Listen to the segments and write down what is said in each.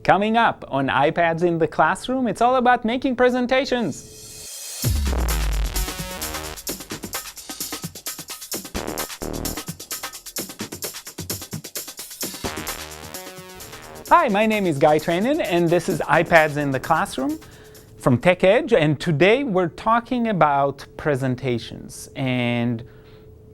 Coming up on iPads in the classroom, it's all about making presentations. Hi, my name is Guy Trainin, and this is iPads in the Classroom from TechEdge, and today we're talking about presentations. And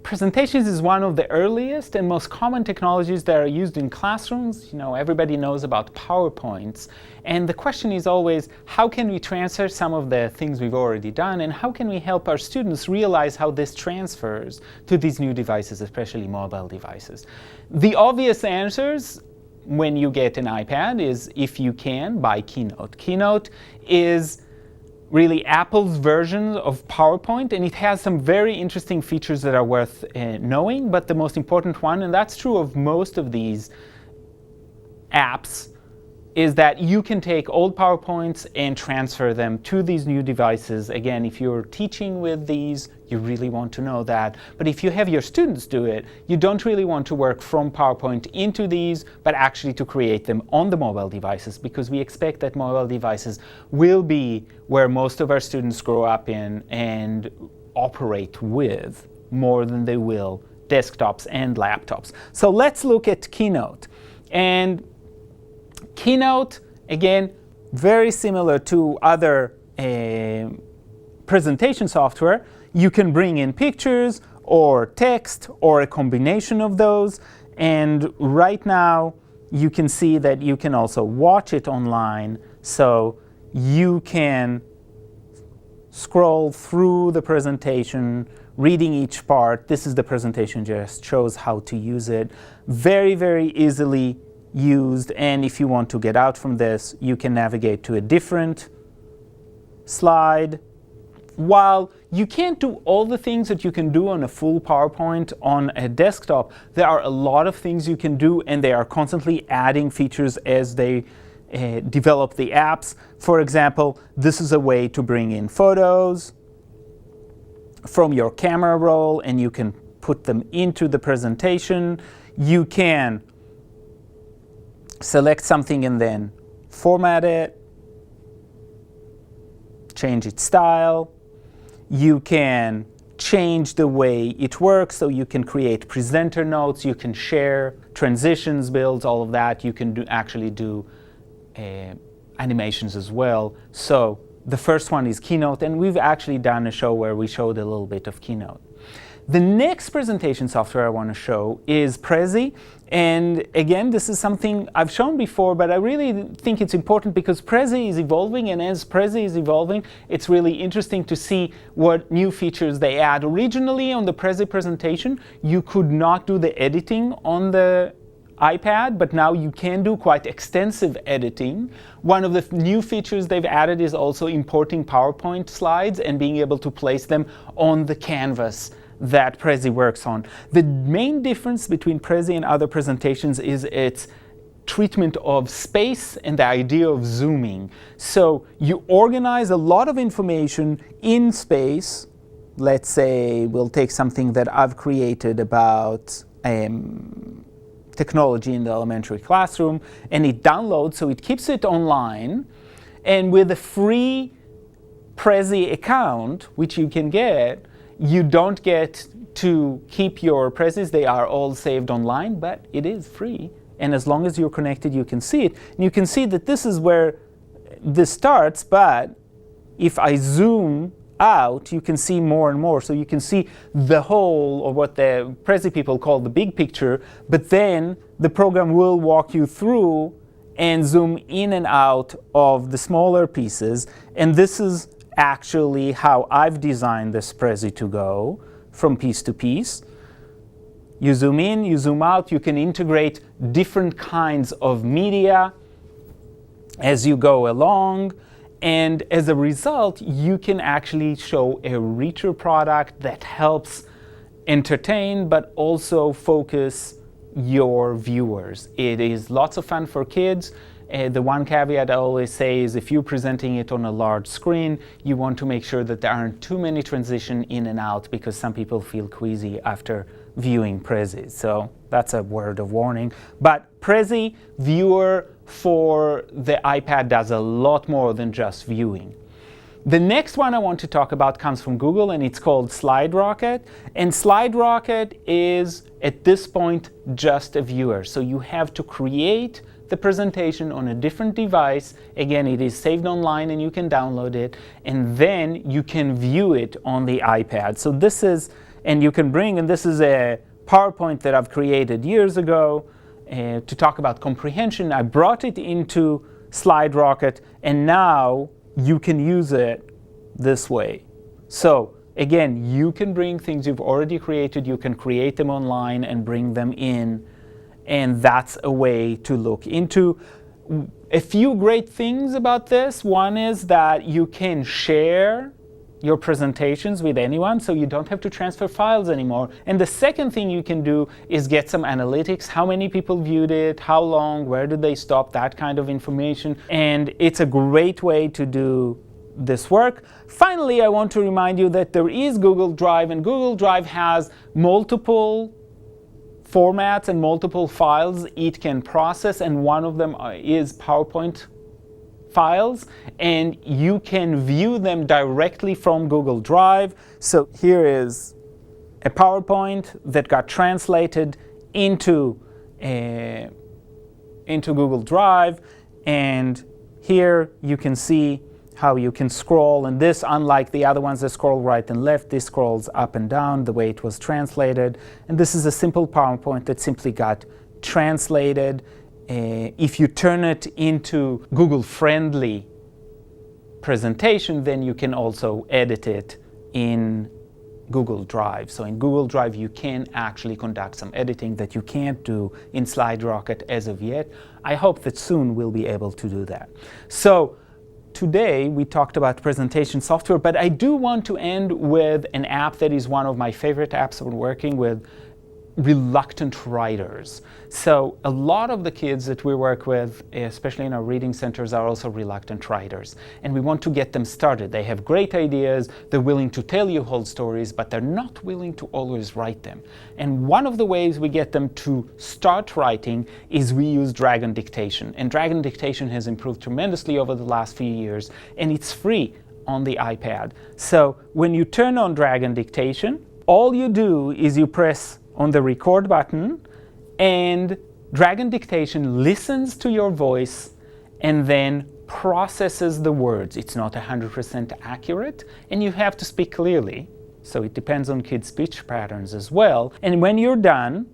presentations is one of the earliest and most common technologies that are used in classrooms. You know, everybody knows about PowerPoints, and the question is always, how can we transfer some of the things we've already done, and how can we help our students realize how this transfers to these new devices, especially mobile devices? The obvious answers when you get an iPad is, if you can, buy Keynote. Keynote is really Apple's version of PowerPoint, and it has some very interesting features that are worth knowing, but the most important one, and that's true of most of these apps, is that you can take old PowerPoints and transfer them to these new devices. Again, if you're teaching with these, you really want to know that. But if you have your students do it, you don't really want to work from PowerPoint into these, but actually to create them on the mobile devices, because we expect that mobile devices will be where most of our students grow up in and operate with more than they will desktops and laptops. So let's look at Keynote. And Keynote, again, very similar to other presentation software. You can bring in pictures or text or a combination of those. And right now, you can see that you can also watch it online. So you can scroll through the presentation, reading each part. This is the presentation, just shows how to use it. Very, very easily used, and if you want to get out from this, you can navigate to a different slide. While you can't do all the things that you can do on a full PowerPoint on a desktop, there are a lot of things you can do, and they are constantly adding features as they develop the apps. For example, this is a way to bring in photos from your camera roll, and you can put them into the presentation. You can select something and then format it, change its style. You can change the way it works, so you can create presenter notes, you can share transitions, builds, all of that. You can actually do animations as well. So the first one is Keynote, and we've actually done a show where we showed a little bit of Keynote. The next presentation software I want to show is Prezi. And again, this is something I've shown before, but I really think it's important because Prezi is evolving, and as Prezi is evolving, it's really interesting to see what new features they add. Originally, on the Prezi presentation, you could not do the editing on the iPad, but now you can do quite extensive editing. One of the new features they've added is also importing PowerPoint slides and being able to place them on the canvas that Prezi works on. The main difference between Prezi and other presentations is its treatment of space and the idea of zooming. So you organize a lot of information in space. Let's say we'll take something that I've created about technology in the elementary classroom, and it downloads, so it keeps it online. And with a free Prezi account, which you can get, you don't get to keep your Prezis. They are all saved online, but it is free. And as long as you're connected, you can see it. And you can see that this is where this starts, but if I zoom out, you can see more and more. So you can see the whole, or what the Prezi people call the big picture, but then the program will walk you through and zoom in and out of the smaller pieces. And this is actually how I've designed this Prezi to go from piece to piece. You zoom in, you zoom out, you can integrate different kinds of media as you go along, and as a result, you can actually show a richer product that helps entertain but also focus your viewers. It is lots of fun for kids. The one caveat I always say is if you're presenting it on a large screen, you want to make sure that there aren't too many transitions in and out, because some people feel queasy after viewing Prezi. So that's a word of warning. But Prezi Viewer for the iPad does a lot more than just viewing. The next one I want to talk about comes from Google, and it's called SlideRocket. And SlideRocket is, at this point, just a viewer. So you have to create the presentation on a different device. Again, it is saved online and you can download it, and then you can view it on the iPad. So this is, and you can bring, and this is a PowerPoint that I've created years ago to talk about comprehension. I brought it into SlideRocket, and now you can use it this way. So again, you can bring things you've already created, you can create them online and bring them in, and that's a way to look into. A few great things about this. One is that you can share your presentations with anyone, so you don't have to transfer files anymore. And the second thing you can do is get some analytics, how many people viewed it, how long, where did they stop, that kind of information. And it's a great way to do this work. Finally, I want to remind you that there is Google Drive, and Google Drive has multiple formats and multiple files it can process, and one of them is PowerPoint files, and you can view them directly from Google Drive. So here is a PowerPoint that got translated into Google Drive, and here you can see how you can scroll, and this, unlike the other ones that scroll right and left, this scrolls up and down the way it was translated. And this is a simple PowerPoint that simply got translated. If you turn it into Google-friendly presentation, then you can also edit it in Google Drive. So in Google Drive, you can actually conduct some editing that you can't do in SlideRocket as of yet. I hope that soon we'll be able to do that. So today we talked about presentation software, but I do want to end with an app that is one of my favorite apps when working with reluctant writers. So a lot of the kids that we work with, especially in our reading centers, are also reluctant writers, and we want to get them started. They have great ideas, they're willing to tell you whole stories, but they're not willing to always write them. And one of the ways we get them to start writing is we use Dragon Dictation. And Dragon Dictation has improved tremendously over the last few years, and it's free on the iPad. So when you turn on Dragon Dictation, all you do is you press on the record button, and Dragon Dictation listens to your voice and then processes the words. It's not 100% accurate, and you have to speak clearly. So it depends on kids' speech patterns as well. And when you're done,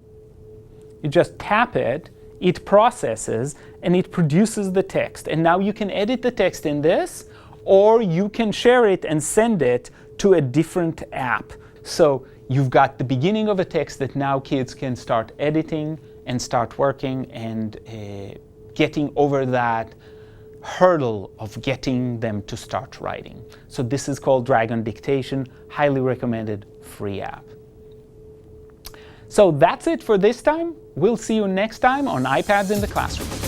you just tap it, it processes, and it produces the text. And now you can edit the text in this, or you can share it and send it to a different app. So you've got the beginning of a text that now kids can start editing and start working and getting over that hurdle of getting them to start writing. So this is called Dragon Dictation, highly recommended free app. So that's it for this time. We'll see you next time on iPads in the Classroom.